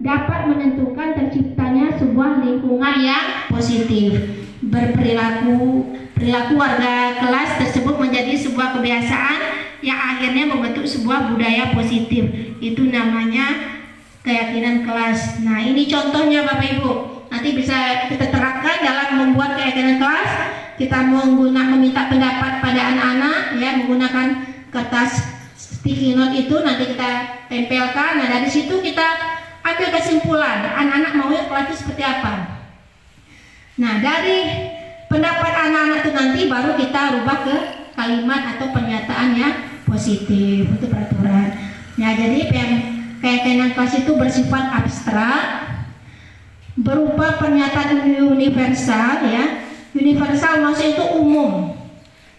Speaker 2: dapat menentukan terciptanya sebuah lingkungan yang positif. Perilaku warga kelas tersebut menjadi sebuah kebiasaan yang akhirnya membentuk sebuah budaya positif. Itu namanya keyakinan kelas. Nah, ini contohnya Bapak Ibu. Nanti bisa kita terapkan dalam membuat keyakinan kelas. Kita meminta pendapat pada anak-anak, ya, menggunakan kertas sticky note itu nanti kita tempelkan. Nah, dari situ kita ambil kesimpulan anak-anak maunya kelas itu seperti apa. Nah, dari pendapat anak-anak itu nanti baru kita rubah ke kalimat atau pernyataan yang positif untuk peraturan. Nah, jadi keyakinan kelas itu bersifat abstrak, berupa pernyataan universal, ya. Universal maksudnya itu umum.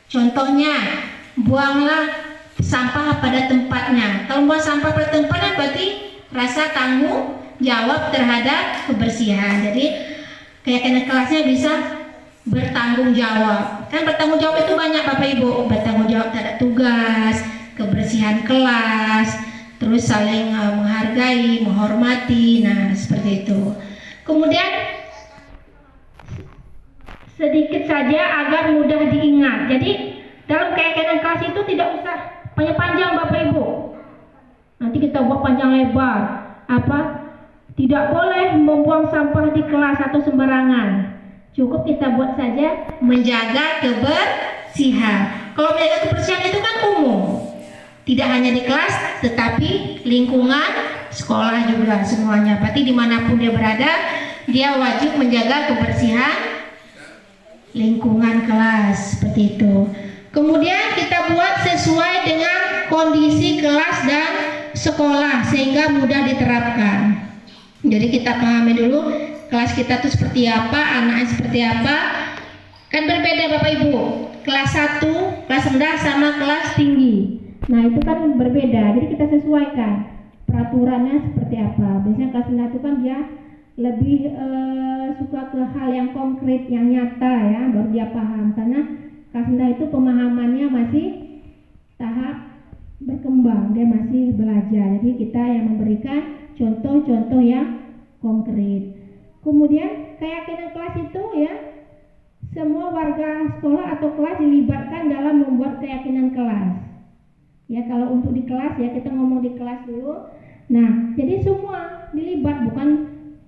Speaker 2: Contohnya, buanglah sampah pada tempatnya. Kalau buang sampah pada tempatnya berarti rasa tanggung jawab terhadap kebersihan. Jadi keyakinan kelasnya bisa bertanggung jawab. Kan bertanggung jawab itu banyak Bapak Ibu. Bertanggung jawab terhadap tugas, kebersihan kelas, terus saling menghargai, menghormati. Nah, seperti itu. Kemudian sedikit saja agar mudah diingat. Jadi dalam keyakinan kelas itu tidak usah panjang-panjang Bapak Ibu. Nanti kita buat panjang lebar. Tidak boleh membuang sampah di kelas atau sembarangan. Cukup kita buat saja menjaga kebersihan. Kalau menjaga kebersihan itu kan umum. Tidak hanya di kelas, tetapi lingkungan sekolah juga semuanya. Berarti dimanapun dia berada, dia wajib menjaga kebersihan lingkungan kelas, seperti itu. Kemudian kita buat sesuai dengan kondisi kelas dan sekolah sehingga mudah diterapkan. Jadi kita pahami dulu kelas kita tuh seperti apa, anaknya seperti apa. Kan berbeda Bapak Ibu, kelas 1, kelas rendah sama kelas tinggi. Nah itu kan berbeda, jadi kita sesuaikan peraturannya seperti apa. Biasanya kelas rendah itu kan dia lebih suka ke hal yang konkret, yang nyata ya, baru dia paham. Karena kelas rendah itu pemahamannya masih tahap berkembang, dia masih belajar. Jadi kita yang memberikan contoh-contoh yang konkret. Kemudian keyakinan kelas itu ya, semua warga sekolah atau kelas dilibatkan dalam membuat keyakinan kelas. Ya kalau untuk di kelas ya, kita ngomong di kelas dulu. Nah jadi semua dilibat, bukan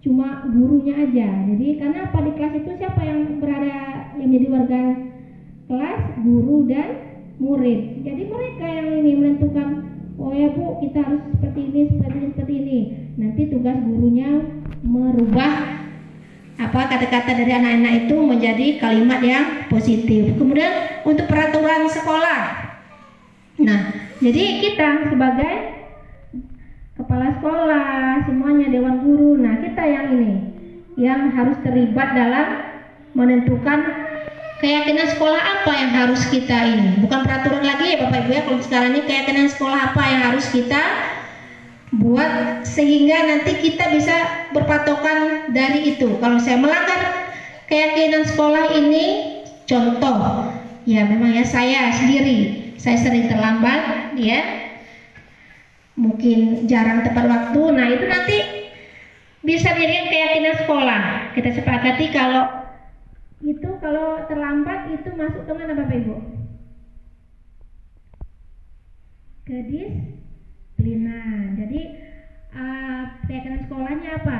Speaker 2: cuma gurunya aja. Jadi karena apa, di kelas itu siapa yang berada, yang menjadi warga kelas? Guru dan murid. Jadi mereka yang ini menentukan, oh ya Bu, kita harus seperti ini, seperti ini. Nanti tugas gurunya merubah kata-kata dari anak-anak itu menjadi kalimat yang positif. Kemudian untuk peraturan sekolah, nah jadi kita sebagai kepala sekolah, semuanya dewan guru, nah kita yang ini yang harus terlibat dalam menentukan keyakinan sekolah apa yang harus kita ini, bukan peraturan lagi ya Bapak Ibu ya. Kalau sekarang ini keyakinan sekolah apa yang harus kita buat sehingga nanti kita bisa berpatokan dari itu. Kalau saya melanggar keyakinan sekolah ini, contoh ya memang ya saya sendiri, saya sering terlambat ya, mungkin jarang tepat waktu. Nah itu nanti bisa jadi keyakinan sekolah. Kita sepakati kalau itu, kalau terlambat itu masuk ke mana Bapak Ibu? Kedisiplinan. Jadi keyakinan sekolahnya apa?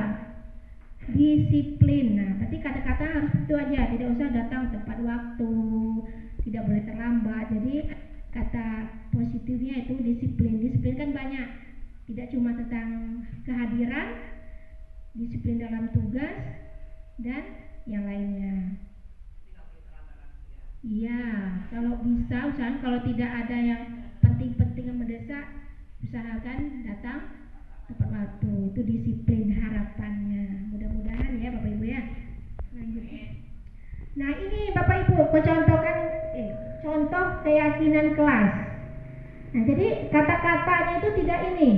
Speaker 2: Disiplin. Nah berarti kata-kata harus itu aja, tidak usah datang tepat waktu, tidak boleh terlambat. Jadi kata positifnya itu disiplin. Disiplin kan banyak, tidak cuma tentang kehadiran, disiplin dalam tugas dan yang lainnya. Iya, kalau bisa usahakan, kalau tidak ada yang penting-penting yang mendesak, usahakan datang tepat waktu. Itu disiplin harapannya. Mudah-mudahan ya Bapak Ibu ya. Lanjut. Nah ini Bapak Ibu, contohkan contoh keyakinan kelas. Nah jadi kata-katanya itu tidak ini.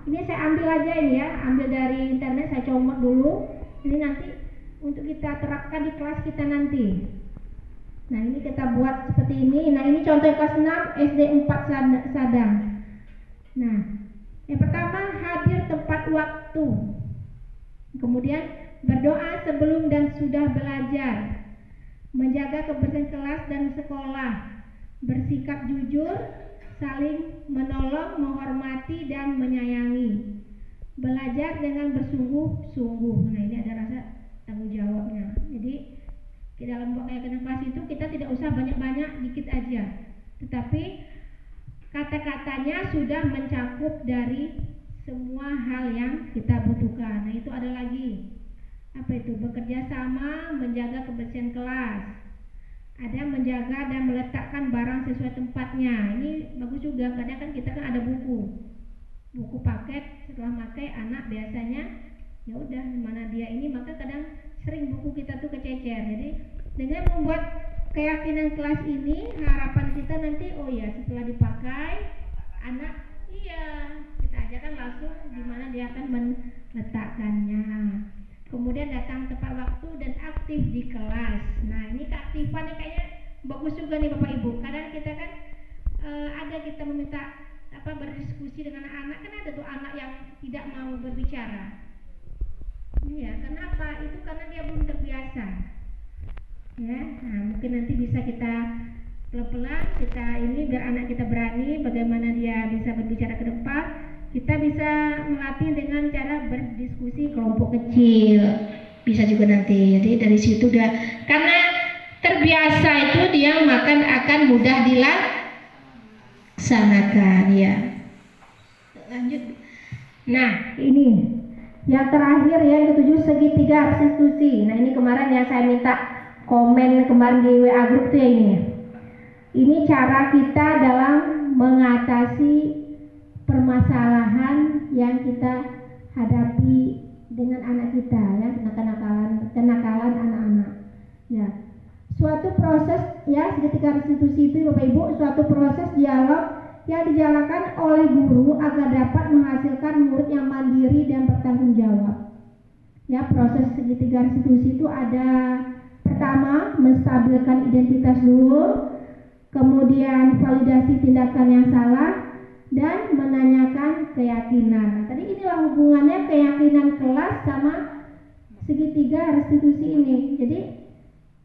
Speaker 2: Ini saya ambil aja ini ya, ambil dari internet, saya comot dulu. Ini nanti untuk kita terapkan di kelas kita nanti. Nah ini kita buat seperti ini. Nah ini contoh kelas 6 SD 4 Sadang. Nah yang pertama, hadir tepat waktu. Kemudian berdoa sebelum dan sudah belajar, menjaga kebersihan kelas dan sekolah, bersikap jujur, saling menolong, menghormati dan menyayangi, belajar dengan bersungguh-sungguh. Nah ini ada rasa tanggung jawabnya. Jadi di dalam keyakinan kelas itu kita tidak usah banyak-banyak, dikit aja, tetapi kata-katanya sudah mencakup dari semua hal yang kita butuhkan. Nah itu ada lagi, apa itu? Bekerja sama, menjaga kebersihan kelas, ada menjaga dan meletakkan barang sesuai tempatnya. Ini bagus juga, karena kan kita kan ada buku paket, setelah pakai anak biasanya ya udah mana dia ini, maka kadang sering buku kita tuh kececer. Jadi dengan membuat keyakinan kelas ini, harapan kita nanti oh ya setelah dipakai anak kita ajarkan langsung di mana dia akan meletakkannya. Kemudian datang tepat waktu dan aktif di kelas. Nah ini keaktifannya kayaknya bagus juga nih Bapak Ibu. Kadang kita kan ada kita meminta berdiskusi dengan anak-anak, kan ada tuh anak yang tidak mau berbicara. Ya, kenapa? Itu karena dia belum terbiasa. Ya, nah mungkin nanti bisa kita pelan-pelan kita ini biar anak kita berani, bagaimana dia bisa berbicara ke depan. Kita bisa melatih dengan cara berdiskusi kelompok kecil. Bisa juga nanti. Jadi dari situ udah, karena terbiasa itu dia makan akan mudah dilaksanakan ya. Lanjut. Nah, ini yang terakhir ya, yang ketujuh, segitiga restitusi. Nah ini kemarin yang saya minta komen kemarin di WA group tuh ya ini. Ini cara kita dalam mengatasi permasalahan yang kita hadapi dengan anak kita ya, kenakalan proses ya segitiga restitusi itu Bapak Ibu, suatu proses dialog yang dijalankan oleh guru agar dapat menghasilkan murid yang mandiri dan bertanggung jawab. Ya, proses segitiga restitusi itu ada pertama menstabilkan identitas dulu, kemudian validasi tindakan yang salah, dan menanyakan keyakinan. Nah, tadi inilah hubungannya keyakinan kelas sama segitiga restitusi ini. Jadi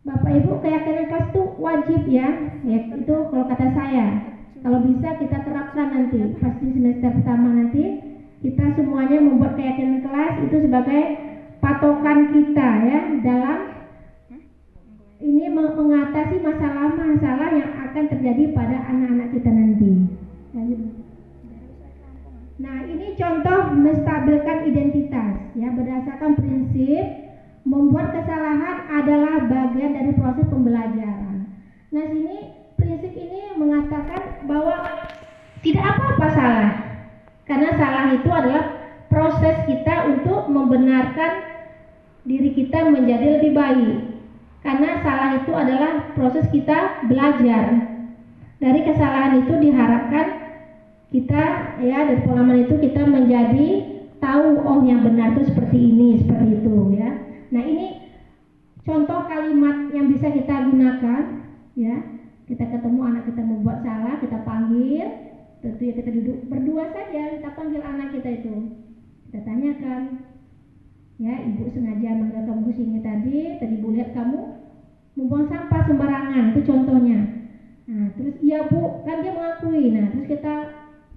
Speaker 2: Bapak Ibu, keyakinan kelas itu wajib ya itu kalau kata saya. Kalau bisa kita terapkan nanti, pasti semester pertama nanti kita semuanya membuat keyakinan kelas itu sebagai patokan kita ya dalam ini mengatasi masalah-masalah yang akan terjadi pada anak-anak kita nanti. Nah, ini contoh menstabilkan identitas ya berdasarkan prinsip membuat kesalahan adalah bagian dari proses pembelajaran. Nah, sini prinsip ini mengatakan bahwa tidak apa-apa salah, karena salah itu adalah proses kita untuk membenarkan diri kita menjadi lebih baik. Karena salah itu adalah proses kita belajar. Dari kesalahan itu diharapkan kita ya dari pengalaman itu kita menjadi tahu oh yang benar itu seperti ini, seperti itu ya. Nah, ini contoh kalimat yang bisa kita gunakan ya. Kita ketemu anak kita membuat salah, kita panggil, tentu ya kita duduk berdua saja, kita panggil anak kita itu, kita tanyakan, ya ibu sengaja manggil kamu ke sini tadi ibu lihat kamu membuang sampah sembarangan, itu contohnya. Nah, terus iya bu, kan dia mengakui, nah terus kita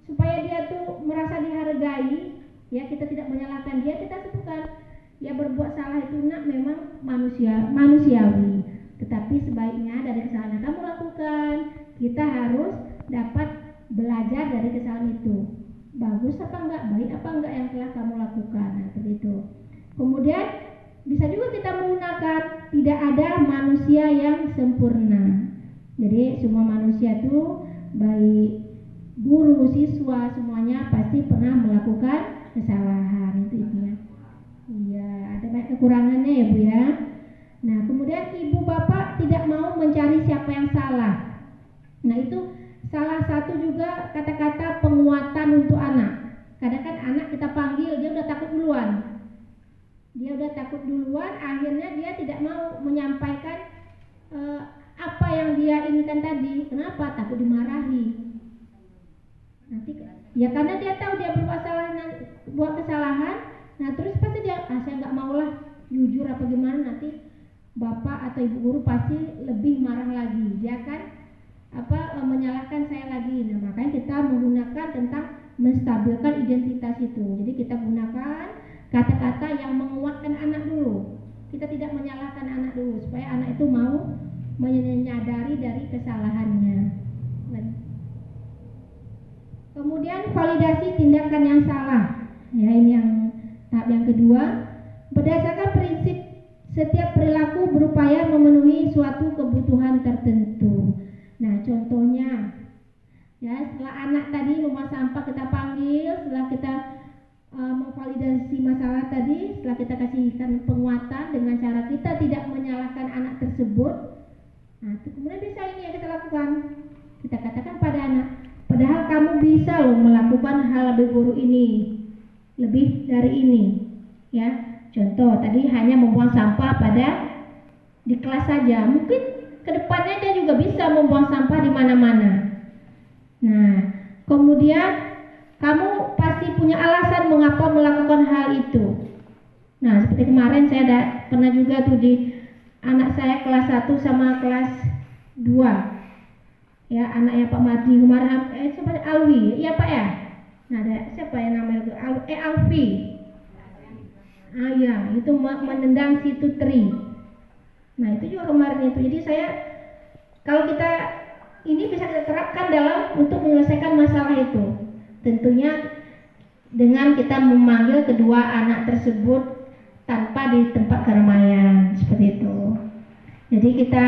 Speaker 2: supaya dia tuh merasa dihargai, ya kita tidak menyalahkan dia, kita sebutkan, ya berbuat salah itu nak memang manusiawi. Tetapi sebaiknya dari kesalahan yang kamu lakukan, kita harus dapat belajar dari kesalahan itu. Bagus apa enggak, baik apa enggak yang telah kamu lakukan. Nah, seperti itu. Kemudian bisa juga kita menggunakan tidak ada manusia yang sempurna. Jadi semua manusia itu baik guru, siswa, semuanya pasti pernah melakukan kesalahan itu intinya. Iya, ada banyak kekurangannya ya Bu ya. Nah, kemudian ibu bapak tidak mau mencari siapa yang salah. Nah, itu salah satu juga kata-kata penguatan untuk anak. Kadang kan anak kita panggil, dia udah takut duluan. Akhirnya dia tidak mau menyampaikan apa yang dia inginkan tadi. Kenapa? Takut dimarahi. Nanti ya karena dia tahu dia buat kesalahan. Nah, terus pasti dia, saya nggak maulah jujur apa gimana, nanti bapak atau ibu guru pasti lebih marah lagi, dia kan menyalahkan saya lagi. Nah, makanya kita menggunakan tentang menstabilkan identitas itu. Jadi kita gunakan kata-kata yang menguatkan anak dulu. Kita tidak menyalahkan anak dulu supaya anak itu mau menyadari dari kesalahannya. Kemudian validasi tindakan yang salah. Ya, ini yang tahap yang kedua. Berdasarkan prinsip setiap perilaku berupaya memenuhi suatu kebutuhan tertentu. Nah, contohnya, ya setelah anak tadi membuang sampah kita panggil, setelah kita memvalidasi masalah tadi, setelah kita kasihkan penguatan dengan cara kita tidak menyalahkan anak tersebut. Nah, kemudian bisa ini yang kita lakukan. Kita katakan pada anak, padahal kamu bisa loh melakukan hal lebih buruk ini, lebih dari ini, ya. Contoh tadi hanya membuang sampah di kelas saja, mungkin kedepannya dia juga bisa membuang sampah di mana-mana. Nah, kemudian kamu pasti punya alasan mengapa melakukan hal itu. Nah, seperti kemarin saya ada pernah juga tuh di anak saya kelas 1 sama kelas 2. Ya, anaknya Pak Mardi kemarin siapa Alwi, iya Pak ya. Nah, ada siapa yang namanya itu Alfi. Ya, itu menendang si Tutri. Nah, itu juga kemarin itu. Jadi kalau kita ini bisa kita terapkan dalam untuk menyelesaikan masalah itu. Tentunya dengan kita memanggil kedua anak tersebut tanpa di tempat keramaian seperti itu. Jadi kita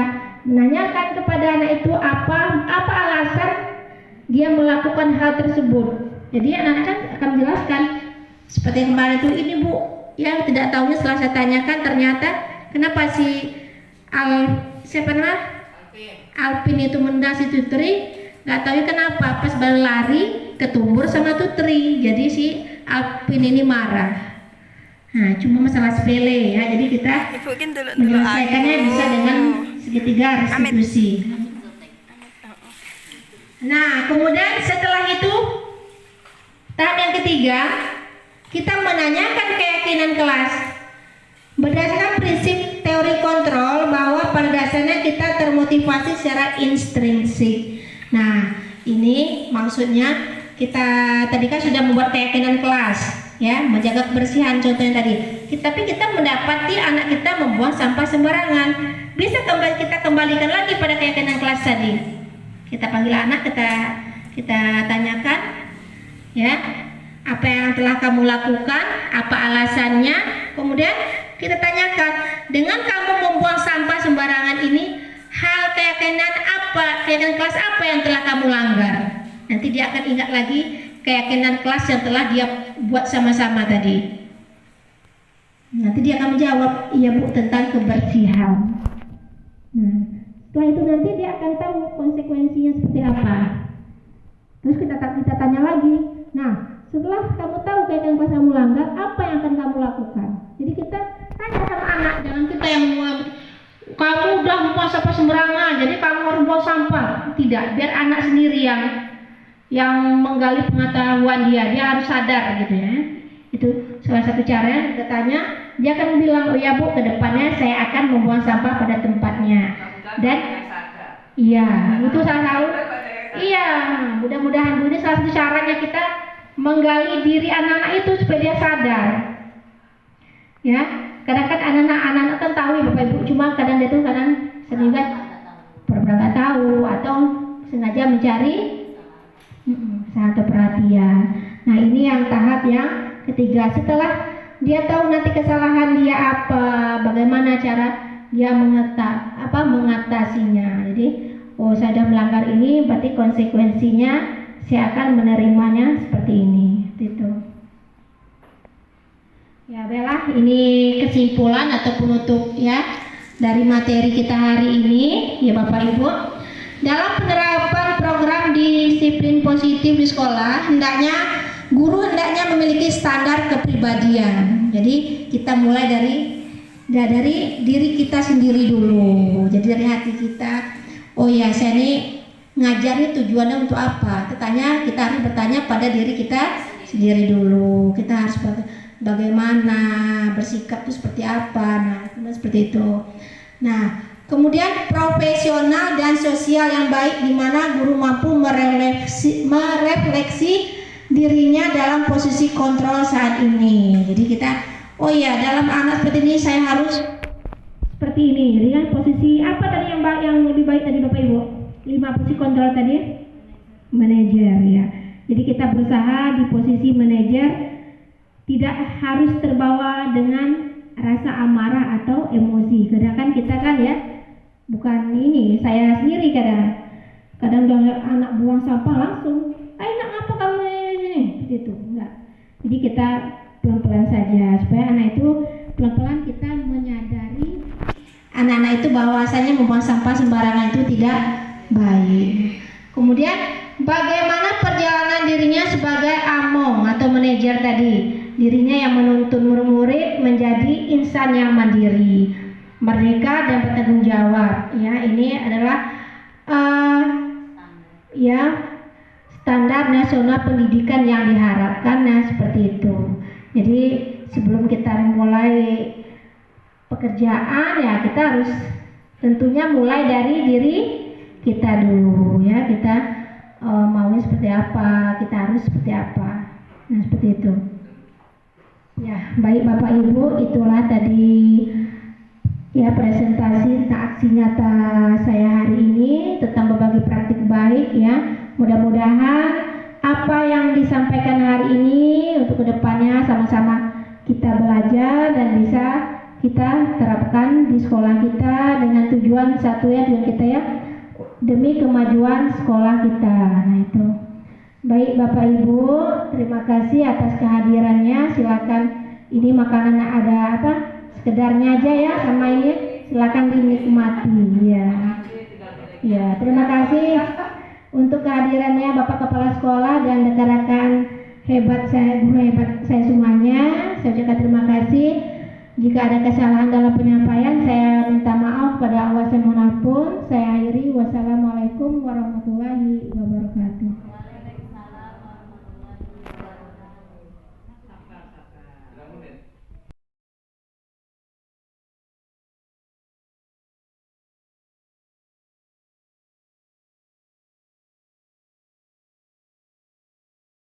Speaker 2: menanyakan kepada anak itu apa alasan dia melakukan hal tersebut. Jadi anak-anak kan akan menjelaskan seperti kemarin itu, ini Bu, yang tidak tahunya setelah saya tanyakan ternyata kenapa si Alpin itu mendas si Tutri, nggak tahu kenapa pas berlari ketumbur sama Tutri, jadi si Alpin ini marah. Nah, cuma masalah sepele ya, jadi kita
Speaker 4: Ibu kan dulu
Speaker 2: menyelesaikannya bisa dengan segitiga restitusi. Nah, kemudian setelah itu tahap yang ketiga, kita menanyakan keyakinan kelas berdasarkan prinsip teori kontrol bahwa pada dasarnya kita termotivasi secara intrinsik. Nah, ini maksudnya kita tadi kan sudah membuat keyakinan kelas, ya, menjaga kebersihan contohnya tadi. Tapi kita mendapati anak kita membuang sampah sembarangan. Bisa kita kembalikan lagi pada keyakinan kelas tadi. Kita panggil anak, kita tanyakan, ya, apa yang telah kamu lakukan, apa alasannya. Kemudian kita tanyakan, dengan kamu membuang sampah sembarangan ini, hal keyakinan kelas apa yang telah kamu langgar? Nanti dia akan ingat lagi keyakinan kelas yang telah dia buat sama-sama tadi. Nanti dia akan menjawab, iya Bu, tentang kebersihan. Nah, setelah itu nanti dia akan tahu konsekuensinya seperti apa. Terus kita tanya lagi, nah, setelah kamu tahu keyakinan kelas kamu langgar, apa yang akan kamu lakukan? Jadi kita tanya sama anak, jangan kita yang kamu udah buang sampah sembarangan, jadi kamu harus buang sampah. Tidak, biar anak sendiri yang menggali pengetahuan dia harus sadar gitu ya. Itu salah satu caranya. Kita tanya, dia akan bilang, oh ya Bu, kedepannya saya akan membuang sampah pada tempatnya. Dan iya, itu salah satu. Iya, mudah-mudahan ini salah satu caranya kita menggali diri anak-anak itu supaya dia sadar. Ya, kadang kan anak-anak kan tahu ya Bapak Ibu, cuma kadang dia tuh sering pura-pura nggak tahu atau sengaja mencari satu perhatian. Nah, ini yang tahap yang ketiga. Setelah dia tahu nanti kesalahan dia apa, bagaimana cara dia mengatasinya. Jadi, oh, saya sudah melanggar ini, berarti konsekuensinya saya akan menerimanya seperti ini. Gitu. Ya, baiklah, ini kesimpulan atau penutup ya dari materi kita hari ini, ya Bapak Ibu. Dalam penerapan program disiplin positif di sekolah, guru hendaknya memiliki standar kepribadian. Jadi kita mulai dari diri kita sendiri dulu. Jadi dari hati kita, oh ya, saya ini ngajar ini tujuannya untuk apa? Kita harus bertanya pada diri kita sendiri dulu. Kita harus bagaimana bersikap itu seperti apa. Nah, seperti itu. Nah, kemudian profesional dan sosial yang baik, di mana guru mampu merefleksi dirinya dalam posisi kontrol saat ini. Jadi kita, oh ya, dalam anak seperti ini saya harus seperti ini. Jadi kan posisi apa tadi yang lebih baik tadi Bapak Ibu? 5 posisi kontrol tadi, manajer ya. Jadi kita berusaha di posisi manajer, tidak harus terbawa dengan rasa amarah atau emosi. Kadang kita kan ya, bukan ini, saya sendiri kadang udah anak buang sampah langsung, enak apa kamu ini, gitu, enggak. Jadi kita pelan-pelan saja supaya anak itu pelan-pelan kita menyadari anak-anak itu bahwasanya membuang sampah sembarangan itu tidak baik. Kemudian bagaimana perjalanan dirinya sebagai among atau manajer tadi, dirinya yang menuntun murid menjadi insan yang mandiri, merdeka dan bertanggung jawab. Ya, ini adalah standar nasional pendidikan yang diharapkan. Nah, seperti itu. Jadi sebelum kita mulai pekerjaan ya, kita harus tentunya mulai dari diri kita dulu ya. Kita maunya seperti apa, kita harus seperti apa. Nah, seperti itu. Ya, baik Bapak Ibu, itulah tadi ya presentasi tentang aksi nyata saya hari ini tentang berbagi praktik baik ya. Mudah-mudahan apa yang disampaikan hari ini untuk kedepannya sama-sama kita belajar dan bisa kita terapkan di sekolah kita dengan tujuan satu ya, tujuan kita ya, demi kemajuan sekolah kita. Nah, itu. Baik Bapak Ibu, terima kasih atas kehadirannya. Silakan, ini makanan ada apa? Sekedarnya aja ya, sama ini silakan dinikmati ya. Ya, terima kasih untuk kehadirannya Bapak Kepala Sekolah dan rekan-rekan hebat saya, guru hebat saya semuanya. Saya ucapkan terima kasih. Jika ada kesalahan dalam penyampaian, saya minta maaf pada Allah, saya mohon ampun. Saya akhiri. Wassalamualaikum warahmatullahi wabarakatuh.